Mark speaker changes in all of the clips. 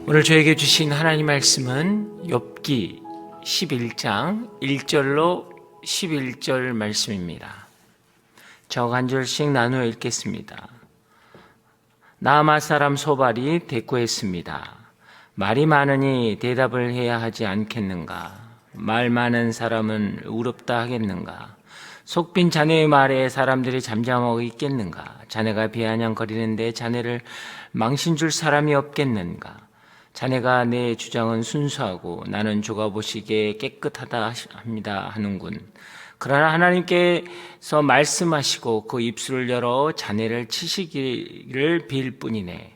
Speaker 1: 오늘 저에게 주신 하나님 말씀은 욥기 11장 1절로 11절 말씀입니다. 저 한 절씩 나누어 읽겠습니다. 나아마 사람 소발이 대꾸했습니다. 말이 많으니 대답을 해야 하지 않겠는가? 말 많은 사람은 의롭다 하겠는가? 속빈 자네의 말에 사람들이 잠잠하고 있겠는가? 자네가 비아냥거리는데 자네를 망신 줄 사람이 없겠는가? 자네가 내 주장은 순수하고 나는 조가 보시기에 깨끗하다 합니다 하는군. 그러나 하나님께서 말씀하시고 그 입술을 열어 자네를 치시기를 빌 뿐이네.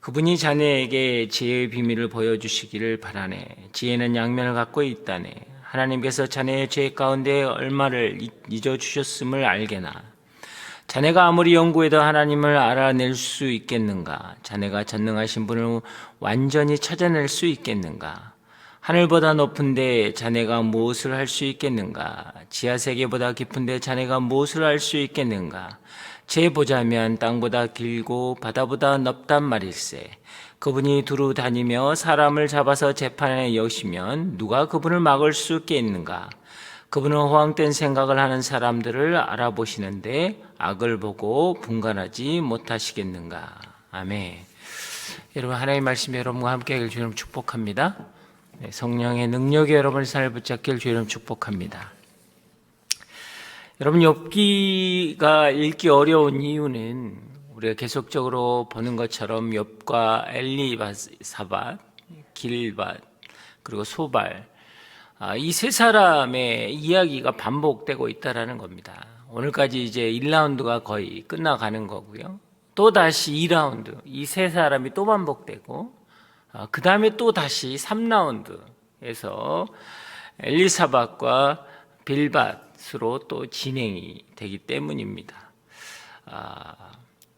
Speaker 1: 그분이 자네에게 지혜의 비밀을 보여주시기를 바라네. 지혜는 양면을 갖고 있다네. 하나님께서 자네의 죄 가운데 얼마를 잊어주셨음을 알게나. 자네가 아무리 연구해도 하나님을 알아낼 수 있겠는가? 자네가 전능하신 분을 완전히 찾아낼 수 있겠는가? 하늘보다 높은데 자네가 무엇을 할 수 있겠는가? 지하세계보다 깊은데 자네가 무엇을 할 수 있겠는가? 재보자면 땅보다 길고 바다보다 넓단 말일세. 그분이 두루 다니며 사람을 잡아서 재판에 여시면 누가 그분을 막을 수 있겠는가? 그분은 허황된 생각을 하는 사람들을 알아보시는데 악을 보고 분간하지 못하시겠는가? 아멘. 여러분, 하나님의 말씀이 여러분과 함께 하길 주님 축복합니다. 성령의 능력이 여러분의 삶을 붙잡길 주님 축복합니다. 여러분, 욥기가 읽기 어려운 이유는 우리가 계속적으로 보는 것처럼 욥과 엘리사밧, 길밧, 그리고 소발, 이 세 사람의 이야기가 반복되고 있다는 겁니다. 오늘까지 이제 1라운드가 거의 끝나가는 거고요. 또 다시 2라운드, 이 세 사람이 또 반복되고, 그 다음에 또 다시 3라운드에서 엘리사밧과 빌밧으로 또 진행이 되기 때문입니다.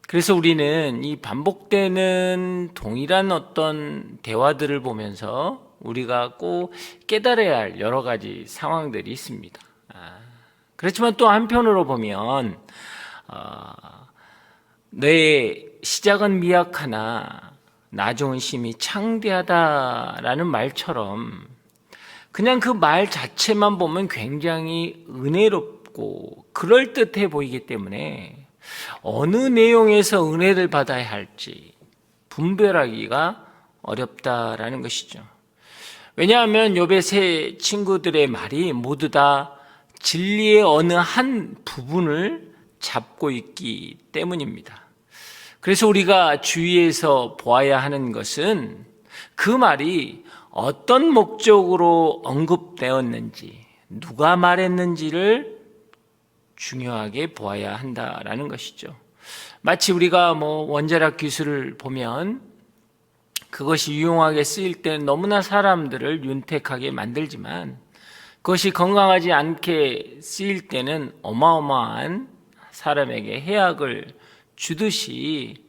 Speaker 1: 그래서 우리는 이 반복되는 동일한 어떤 대화들을 보면서 우리가 꼭 깨달아야 할 여러 가지 상황들이 있습니다. 그렇지만 또 한편으로 보면 내 시작은 미약하나 나중은 심히 창대하다라는 말처럼 그냥 그 말 자체만 보면 굉장히 은혜롭고 그럴듯해 보이기 때문에 어느 내용에서 은혜를 받아야 할지 분별하기가 어렵다라는 것이죠. 왜냐하면 욥의 세 친구들의 말이 모두 다 진리의 어느 한 부분을 잡고 있기 때문입니다. 그래서 우리가 주의해서 보아야 하는 것은 그 말이 어떤 목적으로 언급되었는지, 누가 말했는지를 중요하게 보아야 한다라는 것이죠. 마치 우리가 원자력 기술을 보면 그것이 유용하게 쓰일 때는 너무나 사람들을 윤택하게 만들지만 그것이 건강하지 않게 쓰일 때는 어마어마한 사람에게 해악을 주듯이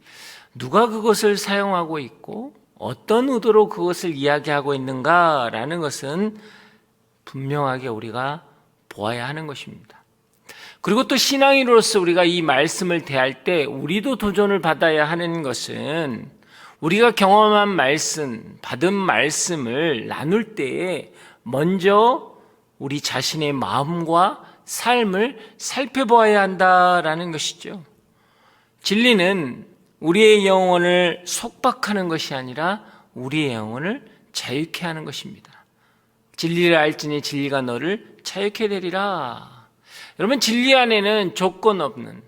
Speaker 1: 누가 그것을 사용하고 있고 어떤 의도로 그것을 이야기하고 있는가라는 것은 분명하게 우리가 보아야 하는 것입니다. 그리고 또 신앙인으로서 우리가 이 말씀을 대할 때 우리도 도전을 받아야 하는 것은 우리가 경험한 말씀, 받은 말씀을 나눌 때에 먼저 우리 자신의 마음과 삶을 살펴보아야 한다라는 것이죠. 진리는 우리의 영혼을 속박하는 것이 아니라 우리의 영혼을 자유케 하는 것입니다. 진리를 알지니 진리가 너를 자유케 되리라. 여러분, 진리 안에는 조건 없는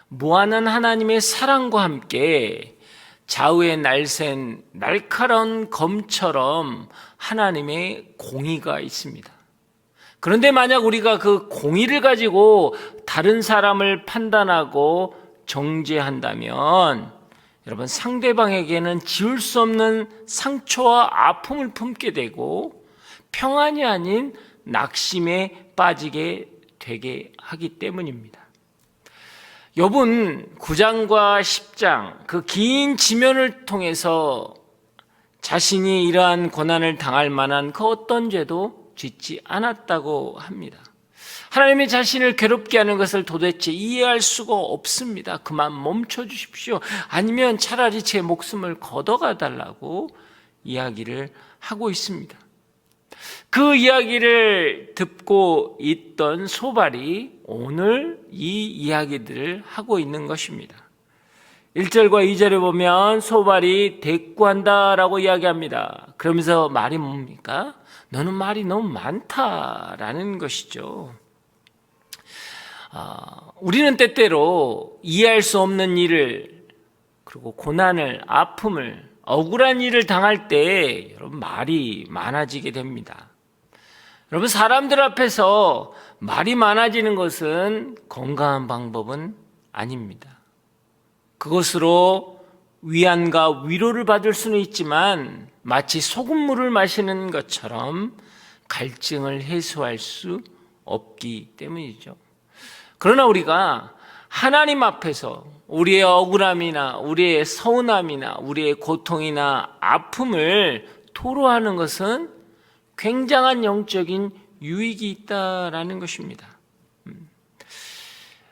Speaker 1: 무한한 하나님의 사랑과 함께 좌우에 날샌 날카로운 검처럼 하나님의 공의가 있습니다. 그런데 만약 우리가 그 공의를 가지고 다른 사람을 판단하고 정죄한다면 여러분, 상대방에게는 지울 수 없는 상처와 아픔을 품게 되고 평안이 아닌 낙심에 빠지게 되게 하기 때문입니다. 욥은 9장과 10장 그 긴 지면을 통해서 자신이 이러한 고난을 당할 만한 그 어떤 죄도 짓지 않았다고 합니다. 하나님이 자신을 괴롭게 하는 것을 도대체 이해할 수가 없습니다. 그만 멈춰 주십시오. 아니면 차라리 제 목숨을 걷어가 달라고 이야기를 하고 있습니다. 그 이야기를 듣고 있던 소발이 오늘 이 이야기들을 하고 있는 것입니다. 1절과 2절에 보면 소발이 대꾸한다라고 이야기합니다. 그러면서 말이 뭡니까? 너는 말이 너무 많다라는 것이죠. 우리는 때때로 이해할 수 없는 일을, 그리고 고난을, 아픔을, 억울한 일을 당할 때 여러분 말이 많아지게 됩니다. 여러분, 사람들 앞에서 말이 많아지는 것은 건강한 방법은 아닙니다. 그것으로 위안과 위로를 받을 수는 있지만 마치 소금물을 마시는 것처럼 갈증을 해소할 수 없기 때문이죠. 그러나 우리가 하나님 앞에서 우리의 억울함이나 우리의 서운함이나 우리의 고통이나 아픔을 토로하는 것은 굉장한 영적인 유익이 있다라는 것입니다.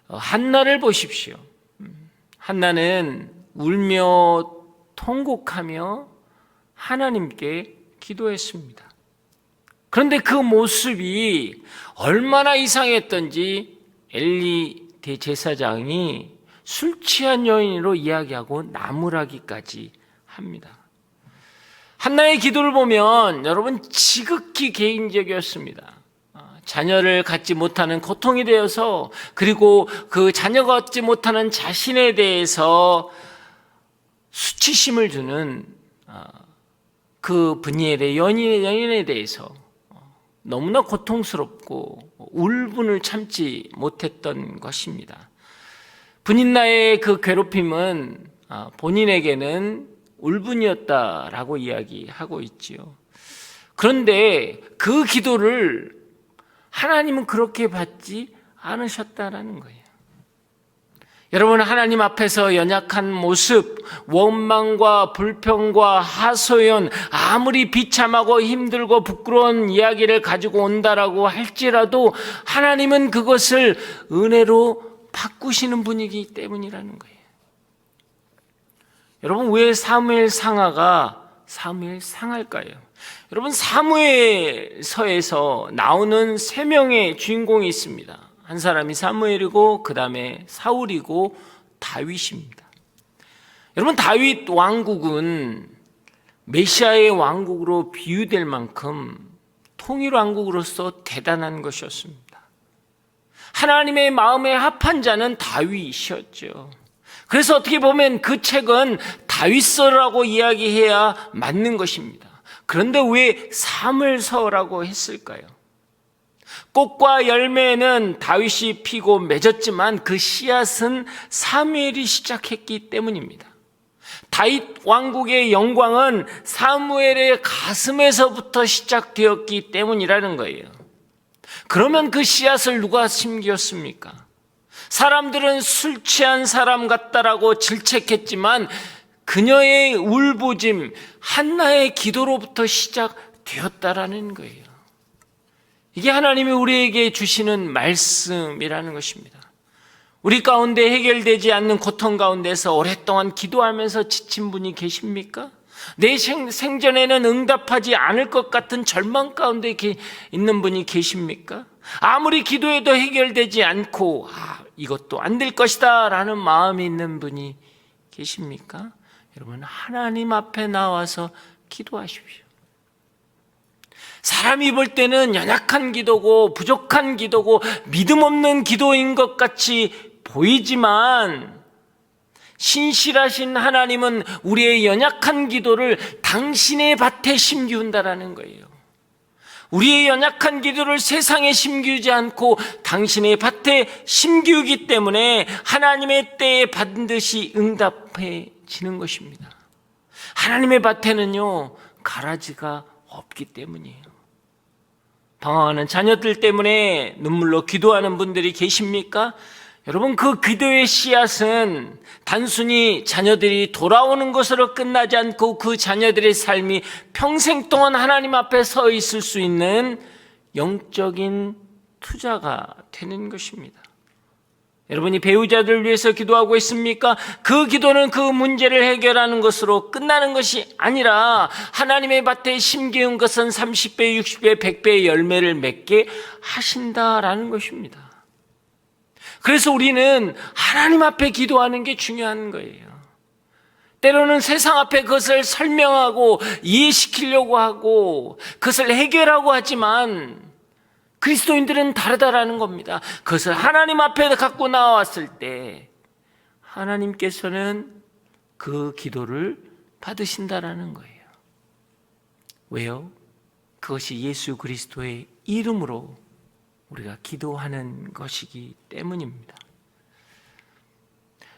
Speaker 1: 한나를 보십시오. 한나는 울며 통곡하며 하나님께 기도했습니다. 그런데 그 모습이 얼마나 이상했던지 엘리 대제사장이 술 취한 여인으로 이야기하고 나무라기까지 합니다. 한나의 기도를 보면 여러분 지극히 개인적이었습니다. 자녀를 갖지 못하는 고통이 되어서, 그리고 그 자녀가 얻지 못하는 자신에 대해서 수치심을 주는 그 브니엘의 연인에 대해서 너무나 고통스럽고 울분을 참지 못했던 것입니다. 브닌나의 그 괴롭힘은 본인에게는 울분이었다라고 이야기하고 있지요. 그런데 그 기도를 하나님은 그렇게 받지 않으셨다라는 거예요. 여러분, 하나님 앞에서 연약한 모습, 원망과 불평과 하소연, 아무리 비참하고 힘들고 부끄러운 이야기를 가지고 온다라고 할지라도 하나님은 그것을 은혜로 바꾸시는 분이기 때문이라는 거예요. 여러분, 왜 사무엘 상하가 사무엘 상할까요? 여러분, 사무엘서에서 나오는 3명의 주인공이 있습니다. 한 사람이 사무엘이고, 그 다음에 사울이고 다윗입니다. 여러분, 다윗 왕국은 메시아의 왕국으로 비유될 만큼 통일 왕국으로서 대단한 것이었습니다. 하나님의 마음에 합한 자는 다윗이었죠. 그래서 어떻게 보면 그 책은 다윗서라고 이야기해야 맞는 것입니다. 그런데 왜 사무엘서라고 했을까요? 꽃과 열매는 다윗이 피고 맺었지만 그 씨앗은 사무엘이 시작했기 때문입니다. 다윗 왕국의 영광은 사무엘의 가슴에서부터 시작되었기 때문이라는 거예요. 그러면 그 씨앗을 누가 심겼습니까? 사람들은 술 취한 사람 같다라고 질책했지만 그녀의 울부짐, 한나의 기도로부터 시작되었다라는 거예요. 이게 하나님이 우리에게 주시는 말씀이라는 것입니다. 우리 가운데 해결되지 않는 고통 가운데서 오랫동안 기도하면서 지친 분이 계십니까? 내 생전에는 응답하지 않을 것 같은 절망 가운데 있는 분이 계십니까? 아무리 기도해도 해결되지 않고 이것도 안 될 것이다 라는 마음이 있는 분이 계십니까? 여러분, 하나님 앞에 나와서 기도하십시오. 사람이 볼 때는 연약한 기도고 부족한 기도고 믿음 없는 기도인 것 같이 보이지만 신실하신 하나님은 우리의 연약한 기도를 당신의 밭에 심기운다라는 거예요. 우리의 연약한 기도를 세상에 심기우지 않고 당신의 밭에 심기우기 때문에 하나님의 때에 반드시 응답해지는 것입니다. 하나님의 밭에는요, 가라지가 없기 때문이에요. 방황하는 자녀들 때문에 눈물로 기도하는 분들이 계십니까? 여러분, 그 기도의 씨앗은 단순히 자녀들이 돌아오는 것으로 끝나지 않고 그 자녀들의 삶이 평생 동안 하나님 앞에 서 있을 수 있는 영적인 투자가 되는 것입니다. 여러분이 배우자들을 위해서 기도하고 있습니까? 그 기도는 그 문제를 해결하는 것으로 끝나는 것이 아니라 하나님의 밭에 심기운 것은 30배, 60배, 100배의 열매를 맺게 하신다라는 것입니다. 그래서 우리는 하나님 앞에 기도하는 게 중요한 거예요. 때로는 세상 앞에 그것을 설명하고 이해시키려고 하고 그것을 해결하고 하지만 그리스도인들은 다르다라는 겁니다. 그것을 하나님 앞에 갖고 나왔을 때 하나님께서는 그 기도를 받으신다라는 거예요. 왜요? 그것이 예수 그리스도의 이름으로 우리가 기도하는 것이기 때문입니다.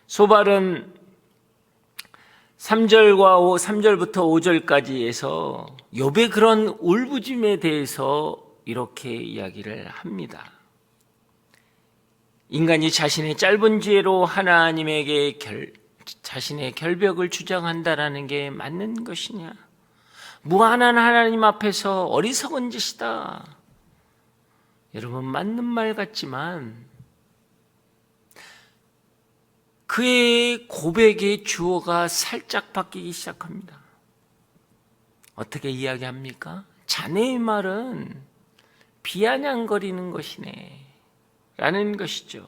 Speaker 1: 소발은 3절부터 5절까지에서 욥의 그런 울부짖음에 대해서 이렇게 이야기를 합니다. 인간이 자신의 짧은 지혜로 하나님에게 자신의 결벽을 주장한다라는 게 맞는 것이냐? 무한한 하나님 앞에서 어리석은 짓이다. 여러분, 맞는 말 같지만 그의 고백의 주어가 살짝 바뀌기 시작합니다. 어떻게 이야기합니까? 자네의 말은 비아냥거리는 것이네 라는 것이죠.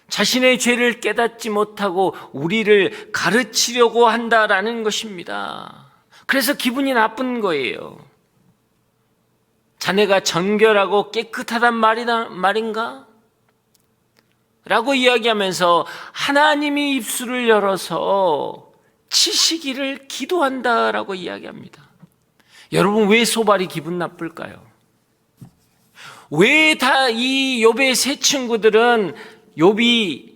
Speaker 1: 자신의 죄를 깨닫지 못하고 우리를 가르치려고 한다라는 것입니다. 그래서 기분이 나쁜 거예요. 자네가 정결하고 깨끗하단 말인가? 라고 이야기하면서 하나님이 입술을 열어서 치시기를 기도한다라고 이야기합니다. 여러분, 왜 소발이 기분 나쁠까요? 왜 다 이 욥의 세 친구들은 욥이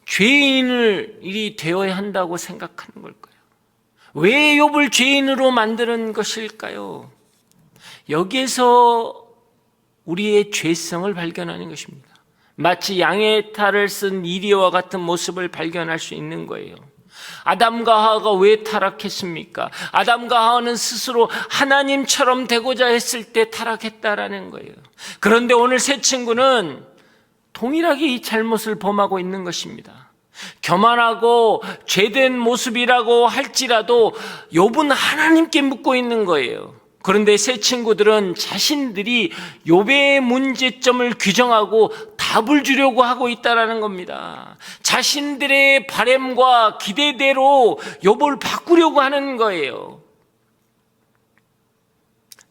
Speaker 1: 죄인이 되어야 한다고 생각하는 걸까요? 왜 욥을 죄인으로 만드는 것일까요? 여기에서 우리의 죄성을 발견하는 것입니다. 마치 양의 탈을 쓴 이리와 같은 모습을 발견할 수 있는 거예요. 아담과 하와가 왜 타락했습니까? 아담과 하와는 스스로 하나님처럼 되고자 했을 때 타락했다라는 거예요. 그런데 오늘 세 친구는 동일하게 이 잘못을 범하고 있는 것입니다. 교만하고 죄된 모습이라고 할지라도 욥은 하나님께 묻고 있는 거예요. 그런데 세 친구들은 자신들이 욥의 문제점을 규정하고 답을 주려고 하고 있다라는 겁니다. 자신들의 바램과 기대대로 욥을 바꾸려고 하는 거예요.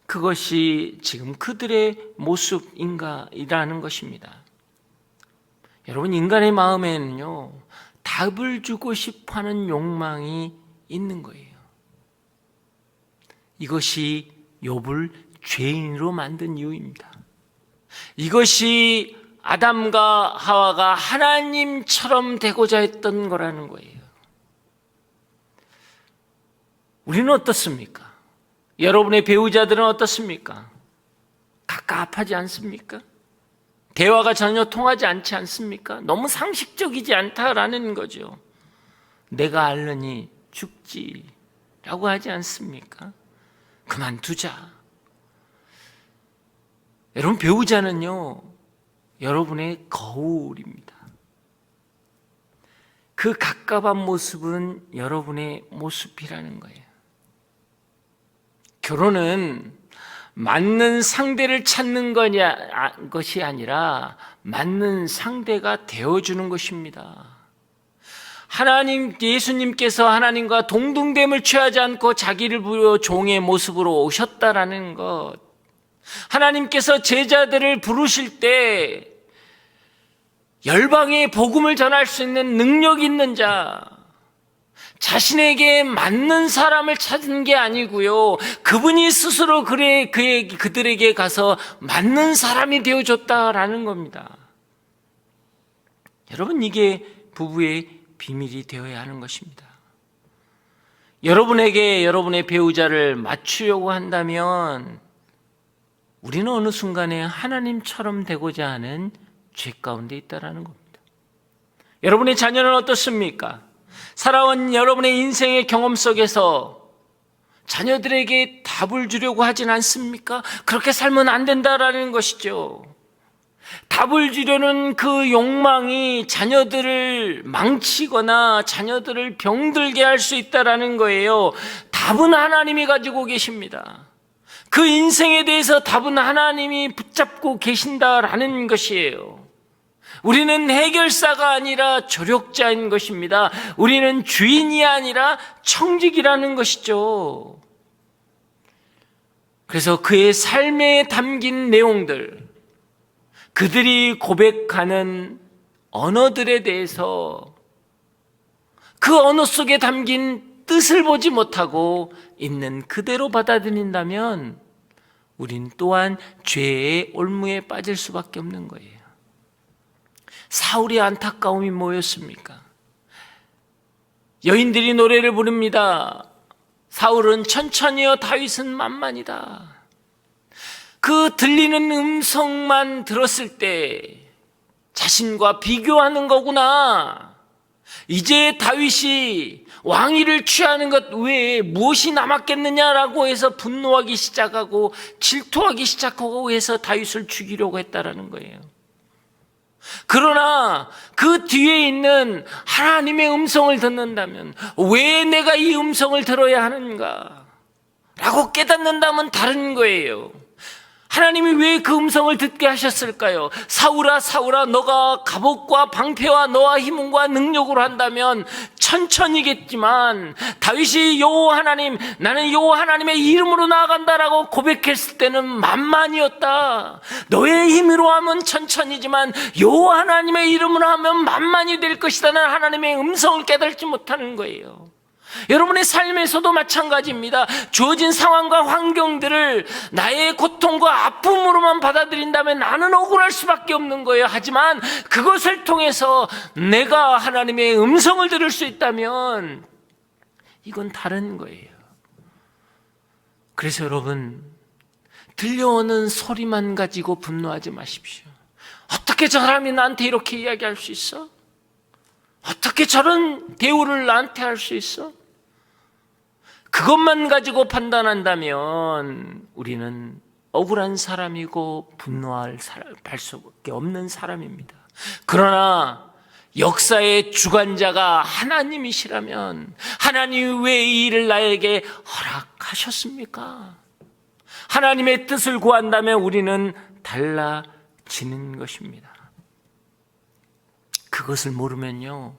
Speaker 1: 그것이 지금 그들의 모습인가이라는 것입니다. 여러분, 인간의 마음에는요, 답을 주고 싶어하는 욕망이 있는 거예요. 이것이 욥을 죄인으로 만든 이유입니다. 이것이 아담과 하와가 하나님처럼 되고자 했던 거라는 거예요. 우리는 어떻습니까? 여러분의 배우자들은 어떻습니까? 갑갑하지 않습니까? 대화가 전혀 통하지 않지 않습니까? 너무 상식적이지 않다라는 거죠. 내가 앓느니 죽지라고 하지 않습니까? 그만두자. 여러분, 배우자는요, 여러분의 거울입니다. 그 갑갑한 모습은 여러분의 모습이라는 거예요. 결혼은 맞는 상대를 찾는 것이 아니라 맞는 상대가 되어주는 것입니다. 예수님께서 하나님과 동등됨을 취하지 않고 자기를 부여 종의 모습으로 오셨다라는 것. 하나님께서 제자들을 부르실 때 열방에 복음을 전할 수 있는 능력 있는 자, 자신에게 맞는 사람을 찾은 게 아니고요, 그분이 스스로 그들에게 가서 맞는 사람이 되어줬다라는 겁니다. 여러분, 이게 부부의 비밀이 되어야 하는 것입니다. 여러분에게 여러분의 배우자를 맞추려고 한다면 우리는 어느 순간에 하나님처럼 되고자 하는 죄 가운데 있다라는 겁니다. 여러분의 자녀는 어떻습니까? 살아온 여러분의 인생의 경험 속에서 자녀들에게 답을 주려고 하진 않습니까? 그렇게 살면 안 된다라는 것이죠. 답을 주려는 그 욕망이 자녀들을 망치거나 자녀들을 병들게 할 수 있다라는 거예요. 답은 하나님이 가지고 계십니다. 그 인생에 대해서 답은 하나님이 붙잡고 계신다라는 것이에요. 우리는 해결사가 아니라 조력자인 것입니다. 우리는 주인이 아니라 청직이라는 것이죠. 그래서 그의 삶에 담긴 내용들, 그들이 고백하는 언어들에 대해서 그 언어 속에 담긴 뜻을 보지 못하고 있는 그대로 받아들인다면 우린 또한 죄의 올무에 빠질 수밖에 없는 거예요. 사울의 안타까움이 뭐였습니까? 여인들이 노래를 부릅니다. 사울은 천천히요, 다윗은 만만이다. 그 들리는 음성만 들었을 때 자신과 비교하는 거구나. 이제 다윗이 왕위를 취하는 것 외에 무엇이 남았겠느냐라고 해서 분노하기 시작하고 질투하기 시작하고 해서 다윗을 죽이려고 했다라는 거예요. 그러나 그 뒤에 있는 하나님의 음성을 듣는다면, 왜 내가 이 음성을 들어야 하는가 라고 깨닫는다면 다른 거예요. 하나님이 왜 그 음성을 듣게 하셨을까요? 사울아, 사울아, 너가 갑옷과 방패와 너와 힘과 능력으로 한다면 천천히겠지만, 다윗이 여호와 하나님, 나는 여호와 하나님의 이름으로 나아간다라고 고백했을 때는 만만이었다. 너의 힘으로 하면 천천히지만 여호와 하나님의 이름으로 하면 만만이 될 것이다는 하나님의 음성을 깨닫지 못하는 거예요. 여러분의 삶에서도 마찬가지입니다. 주어진 상황과 환경들을 나의 고통과 아픔으로만 받아들인다면 나는 억울할 수밖에 없는 거예요. 하지만 그것을 통해서 내가 하나님의 음성을 들을 수 있다면 이건 다른 거예요. 그래서 여러분, 들려오는 소리만 가지고 분노하지 마십시오. 어떻게 저 사람이 나한테 이렇게 이야기할 수 있어? 어떻게 저런 대우를 나한테 할 수 있어? 그것만 가지고 판단한다면 우리는 억울한 사람이고 분노할 수밖에 없는 사람입니다. 그러나 역사의 주관자가 하나님이시라면 하나님이 왜 이 일을 나에게 허락하셨습니까? 하나님의 뜻을 구한다면 우리는 달라지는 것입니다. 그것을 모르면요,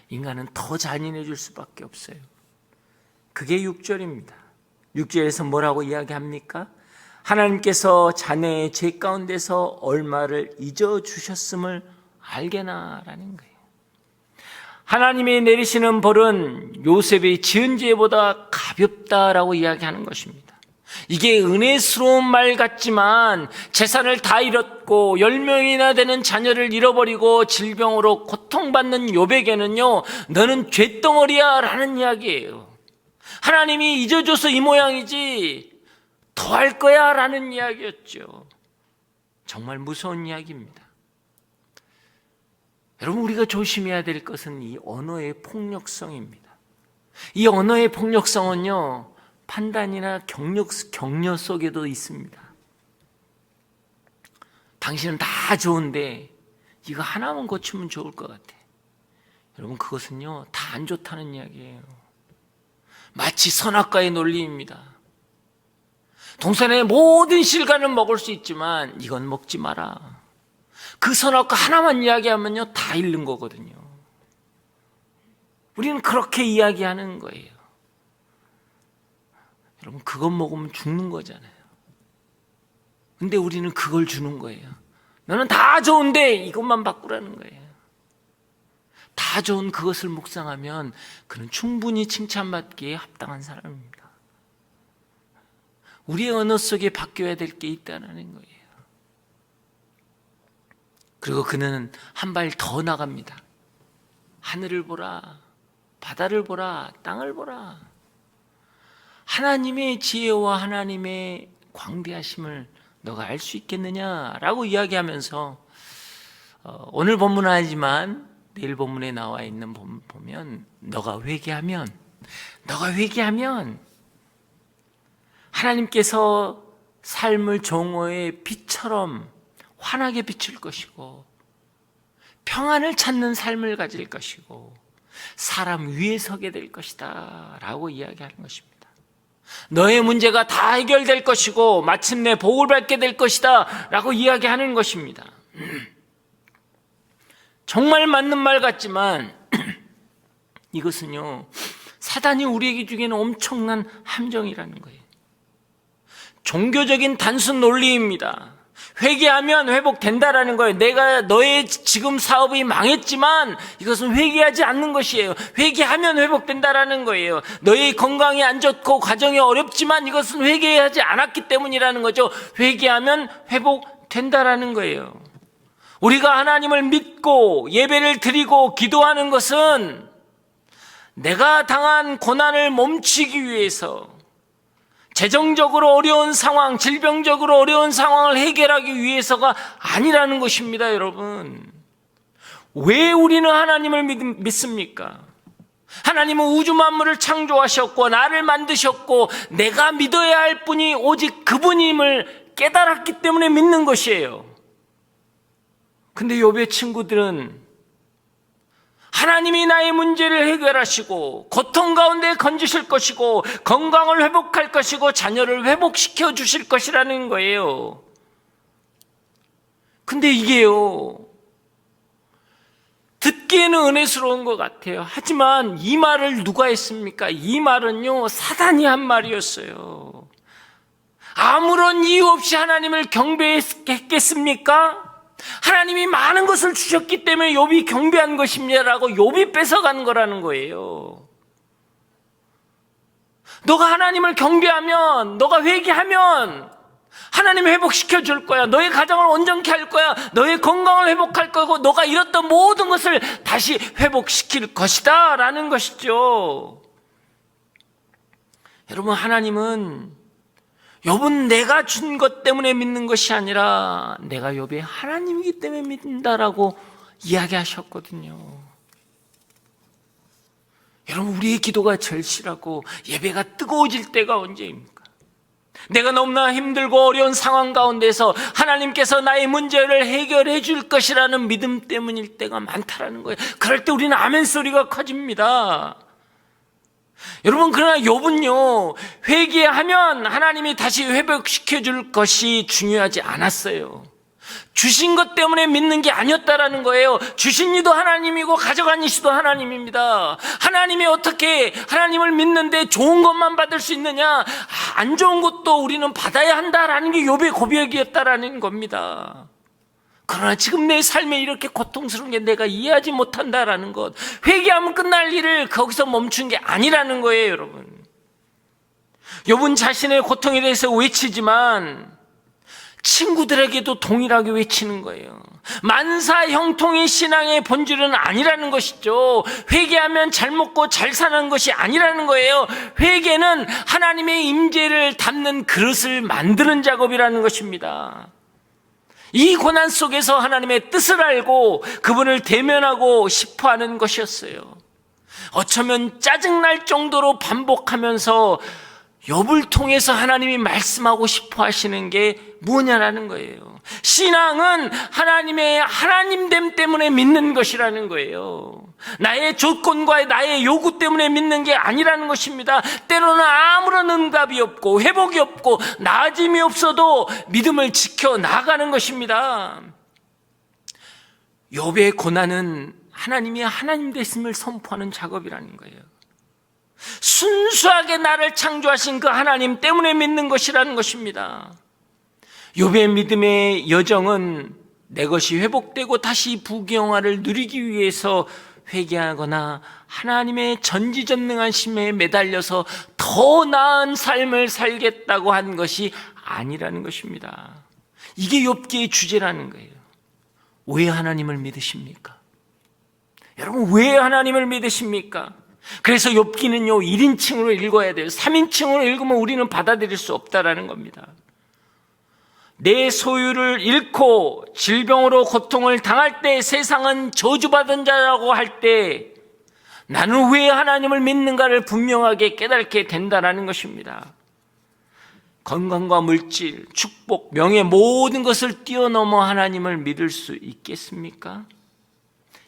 Speaker 1: 인간은 더 잔인해질 수밖에 없어요. 그게 6절입니다. 6절에서 뭐라고 이야기합니까? 하나님께서 자네의 죄 가운데서 얼마를 잊어주셨음을 알게나라는 거예요. 하나님이 내리시는 벌은 요셉의 지은 죄보다 가볍다라고 이야기하는 것입니다. 이게 은혜스러운 말 같지만 재산을 다 잃었고 10명이나 되는 자녀를 잃어버리고 질병으로 고통받는 욥에게는요, 너는 쇳덩어리야 라는 이야기예요. 하나님이 잊어줘서 이 모양이지 더 할 거야 라는 이야기였죠. 정말 무서운 이야기입니다. 여러분, 우리가 조심해야 될 것은 이 언어의 폭력성입니다. 이 언어의 폭력성은요, 판단이나 격려 속에도 있습니다. 당신은 다 좋은데 이거 하나만 고치면 좋을 것 같아. 여러분, 그것은요 다 안 좋다는 이야기예요. 마치 선악과의 논리입니다. 동산의 모든 실과는 먹을 수 있지만 이건 먹지 마라. 그 선악과 하나만 이야기하면요 다 잃는 거거든요. 우리는 그렇게 이야기하는 거예요. 여러분, 그것 먹으면 죽는 거잖아요. 근데 우리는 그걸 주는 거예요. 너는 다 좋은데 이것만 바꾸라는 거예요. 다 좋은 그것을 묵상하면 그는 충분히 칭찬받기에 합당한 사람입니다. 우리의 언어 속에 바뀌어야 될 게 있다는 거예요. 그리고 그는 한 발 더 나갑니다. 하늘을 보라, 바다를 보라, 땅을 보라. 하나님의 지혜와 하나님의 광대하심을 너가 알 수 있겠느냐라고 이야기하면서 오늘 본문은 아니지만 내일 본문에 나와 있는 본문 보면 너가 회개하면 하나님께서 삶을 정오의 빛처럼 환하게 비칠 것이고 평안을 찾는 삶을 가질 것이고 사람 위에 서게 될 것이다 라고 이야기하는 것입니다. 너의 문제가 다 해결될 것이고 마침내 복을 받게 될 것이다 라고 이야기하는 것입니다. 정말 맞는 말 같지만 이것은요, 사단이 우리에게 주기에는 엄청난 함정이라는 거예요. 종교적인 단순 논리입니다. 회개하면 회복된다라는 거예요. 내가 너의 지금 사업이 망했지만 이것은 회개하지 않는 것이에요. 회개하면 회복된다라는 거예요. 너의 건강이 안 좋고 가정이 어렵지만 이것은 회개하지 않았기 때문이라는 거죠. 회개하면 회복된다라는 거예요. 우리가 하나님을 믿고 예배를 드리고 기도하는 것은 내가 당한 고난을 멈추기 위해서, 재정적으로 어려운 상황, 질병적으로 어려운 상황을 해결하기 위해서가 아니라는 것입니다, 여러분. 왜 우리는 하나님을 믿습니까? 하나님은 우주 만물을 창조하셨고 나를 만드셨고 내가 믿어야 할 분이 오직 그분임을 깨달았기 때문에 믿는 것이에요. 근데 욥의 친구들은 하나님이 나의 문제를 해결하시고 고통 가운데 건지실 것이고 건강을 회복할 것이고 자녀를 회복시켜 주실 것이라는 거예요. 근데 이게요, 듣기에는 은혜스러운 것 같아요. 하지만 이 말을 누가 했습니까? 이 말은요, 사단이 한 말이었어요. 아무런 이유 없이 하나님을 경배했겠습니까? 하나님이 많은 것을 주셨기 때문에 욥이 경배한 것입니다라고 욥이 뺏어간 거라는 거예요. 너가 하나님을 경배하면, 너가 회개하면 하나님이 회복시켜 줄 거야. 너의 가정을 온전케 할 거야. 너의 건강을 회복할 거고 너가 잃었던 모든 것을 다시 회복시킬 것이다 라는 것이죠. 여러분, 하나님은 욥은 내가 준 것 때문에 믿는 것이 아니라 내가 욥의 하나님이기 때문에 믿는다라고 이야기하셨거든요. 여러분, 우리의 기도가 절실하고 예배가 뜨거워질 때가 언제입니까? 내가 너무나 힘들고 어려운 상황 가운데서 하나님께서 나의 문제를 해결해 줄 것이라는 믿음 때문일 때가 많다라는 거예요. 그럴 때 우리는 아멘 소리가 커집니다. 여러분, 그러나 욥은요, 회개하면 하나님이 다시 회복시켜 줄 것이 중요하지 않았어요. 주신 것 때문에 믿는 게 아니었다라는 거예요. 주신 이도 하나님이고 가져간 이도 하나님입니다. 하나님이 어떻게 하나님을 믿는데 좋은 것만 받을 수 있느냐? 안 좋은 것도 우리는 받아야 한다라는 게 욥의 고백이었다라는 겁니다. 그러나 지금 내 삶에 이렇게 고통스러운 게 내가 이해하지 못한다라는 것, 회개하면 끝날 일을 거기서 멈춘 게 아니라는 거예요, 여러분. 욥은 자신의 고통에 대해서 외치지만 친구들에게도 동일하게 외치는 거예요. 만사 형통의 신앙의 본질은 아니라는 것이죠. 회개하면 잘 먹고 잘 사는 것이 아니라는 거예요. 회개는 하나님의 임재를 담는 그릇을 만드는 작업이라는 것입니다. 이 고난 속에서 하나님의 뜻을 알고 그분을 대면하고 싶어하는 것이었어요. 어쩌면 짜증날 정도로 반복하면서 욥을 통해서 하나님이 말씀하고 싶어 하시는 게 뭐냐라는 거예요. 신앙은 하나님의 하나님됨 때문에 믿는 것이라는 거예요. 나의 조건과 나의 요구 때문에 믿는 게 아니라는 것입니다. 때로는 아무런 응답이 없고 회복이 없고 나아짐이 없어도 믿음을 지켜 나가는 것입니다. 욥의 고난은 하나님이 하나님 됐음을 선포하는 작업이라는 거예요. 순수하게 나를 창조하신 그 하나님 때문에 믿는 것이라는 것입니다. 욥의 믿음의 여정은 내 것이 회복되고 다시 부귀영화를 누리기 위해서 회개하거나 하나님의 전지전능한 심에 매달려서 더 나은 삶을 살겠다고 한 것이 아니라는 것입니다. 이게 욥기의 주제라는 거예요. 왜 하나님을 믿으십니까? 여러분, 왜 하나님을 믿으십니까? 그래서 욥기는요, 1인칭으로 읽어야 돼요. 3인칭으로 읽으면 우리는 받아들일 수 없다라는 겁니다. 내 소유를 잃고 질병으로 고통을 당할 때, 세상은 저주받은 자라고 할 때 나는 왜 하나님을 믿는가를 분명하게 깨닫게 된다라는 것입니다. 건강과 물질, 축복, 명예 모든 것을 뛰어넘어 하나님을 믿을 수 있겠습니까?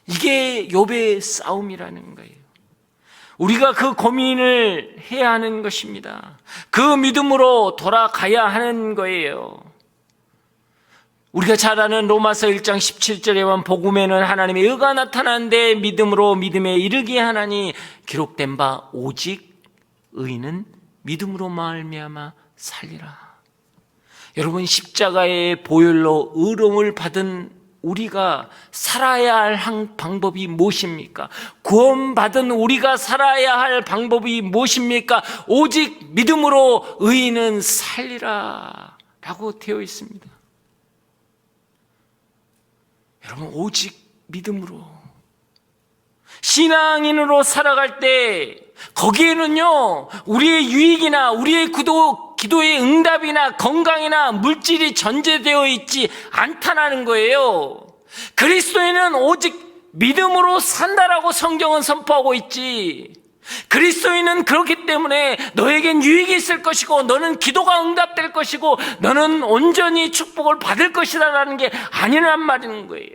Speaker 1: 이게 욥의 싸움이라는 거예요. 우리가 그 고민을 해야 하는 것입니다. 그 믿음으로 돌아가야 하는 거예요. 우리가 잘 아는 로마서 1장 17절에 보면 복음에는 하나님의 의가 나타나는데 믿음으로 믿음에 이르게 하나니 기록된 바 오직 의인은 믿음으로 말미암아 살리라. 여러분, 십자가의 보혈로 의로움을 받은 우리가 살아야 할 방법이 무엇입니까? 구원받은 우리가 살아야 할 방법이 무엇입니까? 오직 믿음으로 의인은 살리라 라고 되어 있습니다. 여러분, 오직 믿음으로 신앙인으로 살아갈 때 거기에는요 우리의 유익이나 우리의 기도의 응답이나 건강이나 물질이 전제되어 있지 않다는 거예요. 그리스도인은 오직 믿음으로 산다라고 성경은 선포하고 있지, 그리스도인은 그렇기 때문에 너에겐 유익이 있을 것이고 너는 기도가 응답될 것이고 너는 온전히 축복을 받을 것이다 라는 게 아니란 말인 거예요.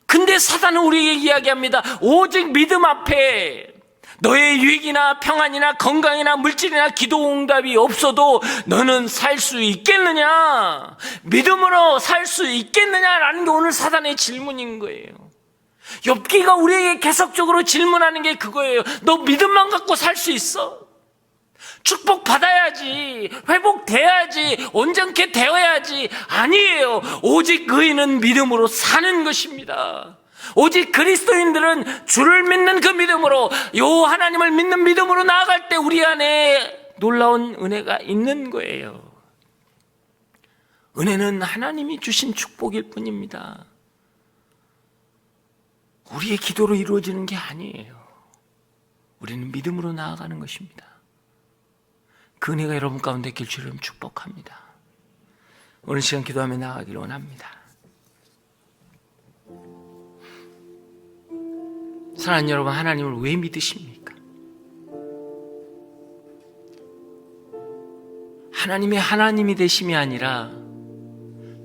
Speaker 1: 근데 사단은 우리에게 이야기합니다. 오직 믿음 앞에 너의 유익이나 평안이나 건강이나 물질이나 기도 응답이 없어도 너는 살 수 있겠느냐, 믿음으로 살 수 있겠느냐라는 게 오늘 사단의 질문인 거예요. 욥기가 우리에게 계속적으로 질문하는 게 그거예요. 너 믿음만 갖고 살 수 있어? 축복 받아야지, 회복돼야지, 온전케 되어야지. 아니에요. 오직 의인은 믿음으로 사는 것입니다. 오직 그리스도인들은 주를 믿는 그 믿음으로, 요 하나님을 믿는 믿음으로 나아갈 때 우리 안에 놀라운 은혜가 있는 거예요. 은혜는 하나님이 주신 축복일 뿐입니다. 우리의 기도로 이루어지는 게 아니에요. 우리는 믿음으로 나아가는 것입니다. 그 은혜가 여러분 가운데 있길 주님 축복합니다. 오늘 시간 기도하며 나아가기를 원합니다. 사랑하는 여러분, 하나님을 왜 믿으십니까? 하나님의 하나님이 되심이 아니라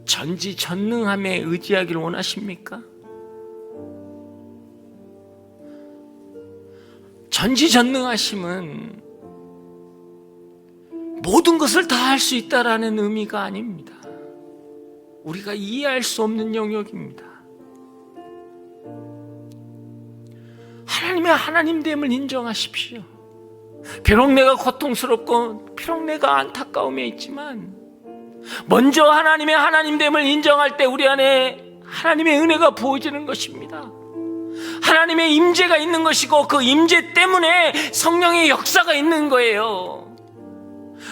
Speaker 1: 전지전능함에 의지하기를 원하십니까? 전지전능하심은 모든 것을 다 할 수 있다라는 의미가 아닙니다. 우리가 이해할 수 없는 영역입니다. 하나님의 하나님됨을 인정하십시오. 비록 내가 고통스럽고 비록 내가 안타까움에 있지만 먼저 하나님의 하나님됨을 인정할 때 우리 안에 하나님의 은혜가 부어지는 것입니다. 하나님의 임재가 있는 것이고 그 임재 때문에 성령의 역사가 있는 거예요.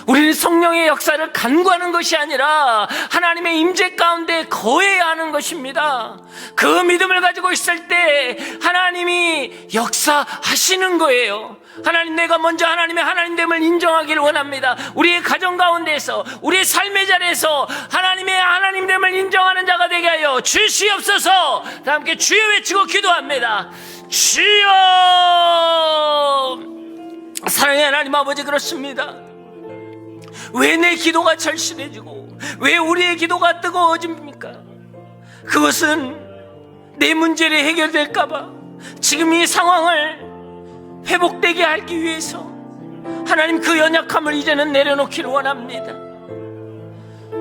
Speaker 1: 우리는 성령의 역사를 간구하는 것이 아니라 하나님의 임재 가운데 거해야 하는 것입니다. 그 믿음을 가지고 있을 때 하나님이 역사하시는 거예요. 하나님, 내가 먼저 하나님의 하나님됨을 인정하기를 원합니다. 우리의 가정 가운데서, 우리의 삶의 자리에서 하나님의 하나님됨을 인정하는 자가 되게 하여 주시옵소서. 다 함께 주여 외치고 기도합니다. 주여! 사랑의 하나님 아버지, 그렇습니다. 왜 내 기도가 절실해지고 왜 우리의 기도가 뜨거워집니까? 그것은 내 문제를 해결될까봐, 지금 이 상황을 회복되게 하기 위해서 하나님 그 연약함을 이제는 내려놓기를 원합니다.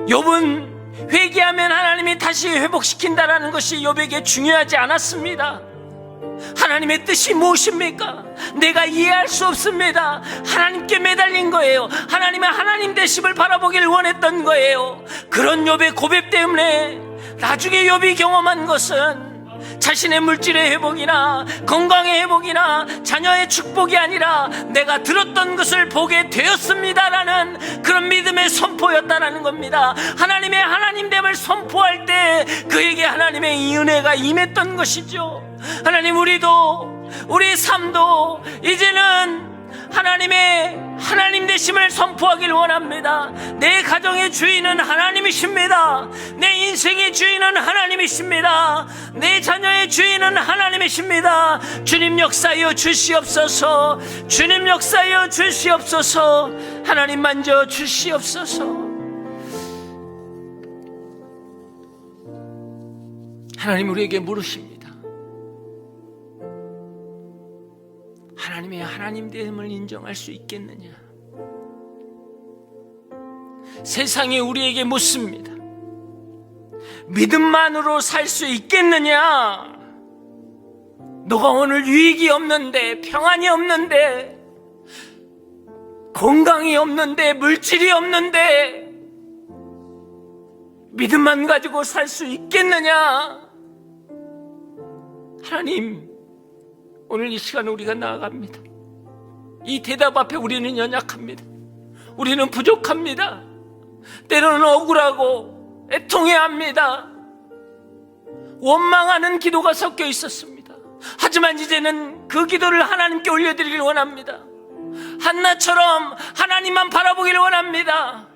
Speaker 1: 욥은 회개하면 하나님이 다시 회복시킨다라는 것이 욥에게 중요하지 않았습니다. 하나님의 뜻이 무엇입니까? 내가 이해할 수 없습니다. 하나님께 매달린 거예요. 하나님의 하나님 되심을 바라보길 원했던 거예요. 그런 욥의 고백 때문에 나중에 욥이 경험한 것은 자신의 물질의 회복이나 건강의 회복이나 자녀의 축복이 아니라 내가 들었던 것을 보게 되었습니다라는 그런 믿음의 선포였다라는 겁니다. 하나님의 하나님됨을 선포할 때 그에게 하나님의 이 은혜가 임했던 것이죠. 하나님, 우리의 삶도 이제는 하나님의 하나님 되심을 선포하길 원합니다. 내 가정의 주인은 하나님이십니다. 내 인생의 주인은 하나님이십니다. 내 자녀의 주인은 하나님이십니다. 주님 역사하여 주시옵소서. 주님 역사하여 주시옵소서. 하나님 만져 주시옵소서. 하나님 우리에게 물으십니다. 하나님의 하나님됨을 인정할 수 있겠느냐? 세상이 우리에게 묻습니다. 믿음만으로 살 수 있겠느냐? 너가 오늘 유익이 없는데, 평안이 없는데, 건강이 없는데, 물질이 없는데 믿음만 가지고 살 수 있겠느냐? 하나님, 오늘 이 시간 우리가 나아갑니다. 이 대답 앞에 우리는 연약합니다. 우리는 부족합니다. 때로는 억울하고 애통해합니다. 원망하는 기도가 섞여 있었습니다. 하지만 이제는 그 기도를 하나님께 올려드리길 원합니다. 한나처럼 하나님만 바라보길 원합니다.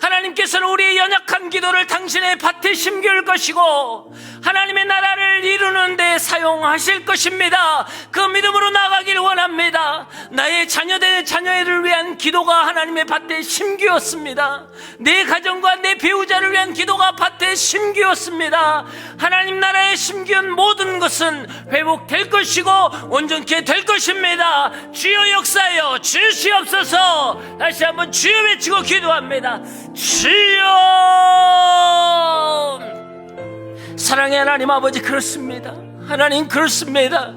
Speaker 1: 하나님께서는 우리의 연약한 기도를 당신의 밭에 심겨올 것이고 하나님의 나라를 이루는 데 사용하실 것입니다. 그 믿음으로 나가길 원합니다. 나의 자녀를 위한 기도가 하나님의 밭에 심기었습니다. 내 가정과 내 배우자를 위한 기도가 밭에 심기었습니다. 하나님 나라에 심기운 모든 것은 회복될 것이고 온전케 될 것입니다. 주여 역사하여 주시옵소서. 다시 한번 주여 외치고 기도합니다. 주여! 사랑의 하나님 아버지, 그렇습니다. 하나님, 그렇습니다.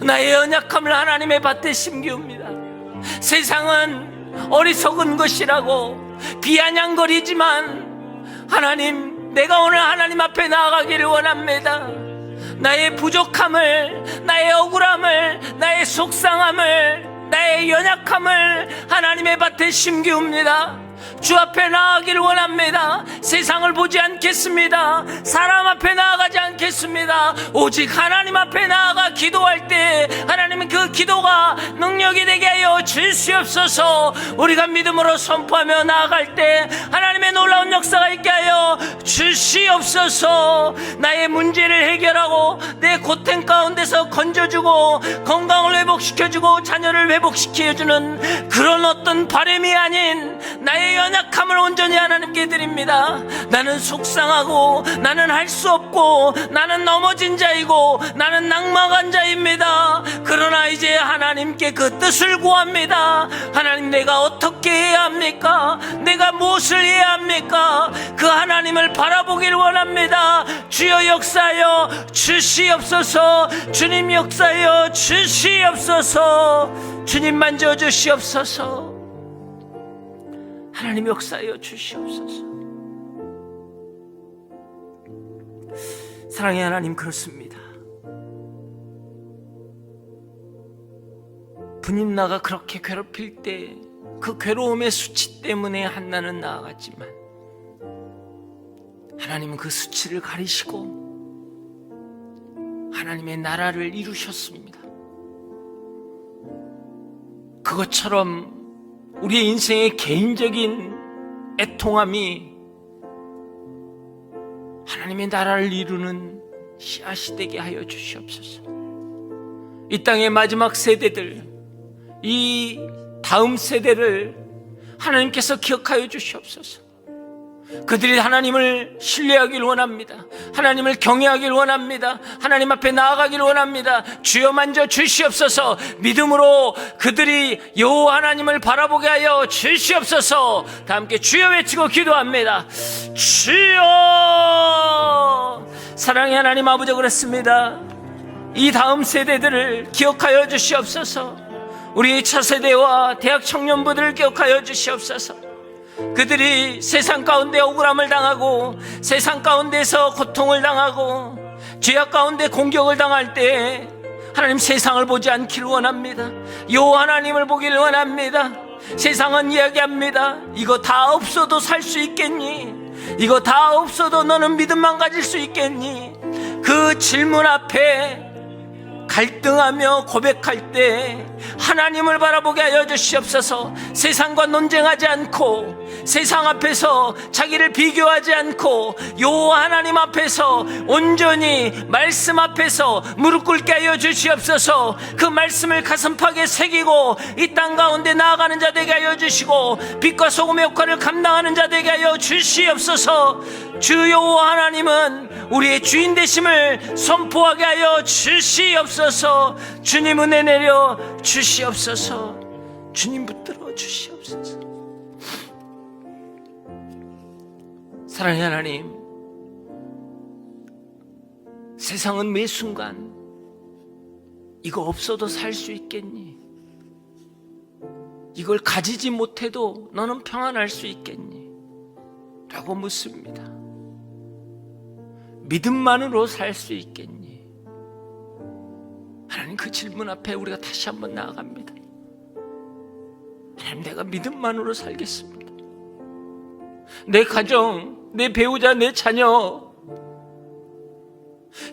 Speaker 1: 나의 연약함을 하나님의 밭에 심기웁니다. 세상은 어리석은 것이라고 비아냥거리지만 하나님, 내가 오늘 하나님 앞에 나아가기를 원합니다. 나의 부족함을, 나의 억울함을, 나의 속상함을, 나의 연약함을 하나님의 밭에 심기웁니다. 주 앞에 나아가기를 원합니다. 세상을 보지 않겠습니다. 사람 앞에 나아가지 않겠습니다. 오직 하나님 앞에 나아가 기도할 때 하나님은 그 기도가 능력이 되게 하여 주시옵소서. 우리가 믿음으로 선포하며 나아갈 때 하나님의 놀라운 역사가 있게 하여 주시옵소서. 나의 문제를 해결하고 내 고통 가운데서 건져주고 건강을 회복시켜주고 자녀를 회복시켜주는 그런 어떤 바람이 아닌 나의 연약함을 온전히 하나님께 드립니다. 나는 속상하고 나는 할 수 없고 나는 넘어진 자이고 나는 낙망한 자입니다. 그러나 이제 하나님께 그 뜻을 구합니다. 하나님, 내가 어떻게 해야 합니까? 내가 무엇을 해야 합니까? 그 하나님을 바라보길 원합니다. 주여 역사하여 주시옵소서. 주님 역사하여 주시옵소서. 주님 만져 주시옵소서. 하나님 역사하여 주시옵소서. 사랑의 하나님, 그렇습니다. 분임나가 그렇게 괴롭힐 때 그 괴로움의 수치 때문에 한나는 나아갔지만 하나님은 그 수치를 가리시고 하나님의 나라를 이루셨습니다. 그것처럼 우리의 인생의 개인적인 애통함이 하나님의 나라를 이루는 씨앗이 되게 하여 주시옵소서. 이 땅의 마지막 세대들, 이 다음 세대를 하나님께서 기억하여 주시옵소서. 그들이 하나님을 신뢰하길 원합니다. 하나님을 경외하길 원합니다. 하나님 앞에 나아가길 원합니다. 주여 만져 주시옵소서. 믿음으로 그들이 여호와 하나님을 바라보게 하여 주시옵소서. 다 함께 주여 외치고 기도합니다. 주여! 사랑의 하나님 아버지, 그렇습니다. 이 다음 세대들을 기억하여 주시옵소서. 우리 차세대와 대학 청년부들을 기억하여 주시옵소서. 그들이 세상 가운데 억울함을 당하고 세상 가운데서 고통을 당하고 죄악 가운데 공격을 당할 때 하나님, 세상을 보지 않기를 원합니다. 여호와 하나님을 보기를 원합니다. 세상은 이야기합니다. 이거 다 없어도 살 수 있겠니? 이거 다 없어도 너는 믿음만 가질 수 있겠니? 그 질문 앞에 갈등하며 고백할 때 하나님을 바라보게 하여 주시옵소서. 세상과 논쟁하지 않고 세상 앞에서 자기를 비교하지 않고 여호와 하나님 앞에서 온전히 말씀 앞에서 무릎 꿇게 하여 주시옵소서. 그 말씀을 가슴팍에 새기고 이 땅 가운데 나아가는 자 되게 하여 주시고 빛과 소금의 역할을 감당하는 자 되게 하여 주시옵소서. 주 여호와 하나님은 우리의 주인 되심을 선포하게 하여 주시옵소서. 주님 은혜 내려 주시옵소서. 주님 붙들어 주시옵소서. 사랑의 하나님, 세상은 매 순간 이거 없어도 살 수 있겠니? 이걸 가지지 못해도 너는 평안할 수 있겠니? 라고 묻습니다. 믿음만으로 살 수 있겠니? 하나님, 그 질문 앞에 우리가 다시 한번 나아갑니다. 하나님, 내가 믿음만으로 살겠습니다. 내 가정, 내 배우자, 내 자녀,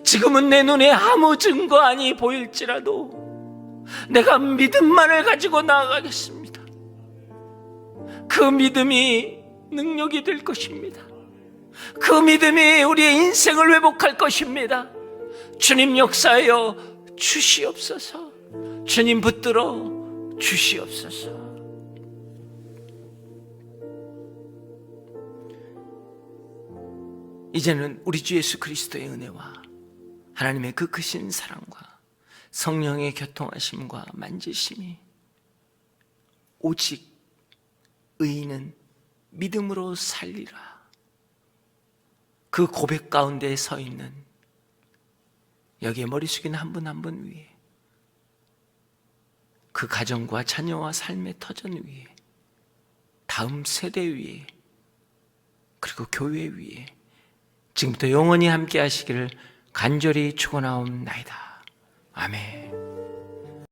Speaker 1: 지금은 내 눈에 아무 증거안이 보일지라도 내가 믿음만을 가지고 나아가겠습니다. 그 믿음이 능력이 될 것입니다. 그 믿음이 우리의 인생을 회복할 것입니다. 주님 역사하여 주시옵소서. 주님 붙들어 주시옵소서. 이제는 우리 주 예수 그리스도의 은혜와 하나님의 그 크신 사랑과 성령의 교통하심과 만지심이 오직 의인은 믿음으로 살리라, 그 고백 가운데 서 있는 여기에 머리 숙이는 한 분 한 분 위에, 그 가정과 자녀와 삶의 터전 위에, 다음 세대 위에, 그리고 교회 위에 지금부터 영원히 함께 하시기를 간절히 축원하옵나이다. 아멘.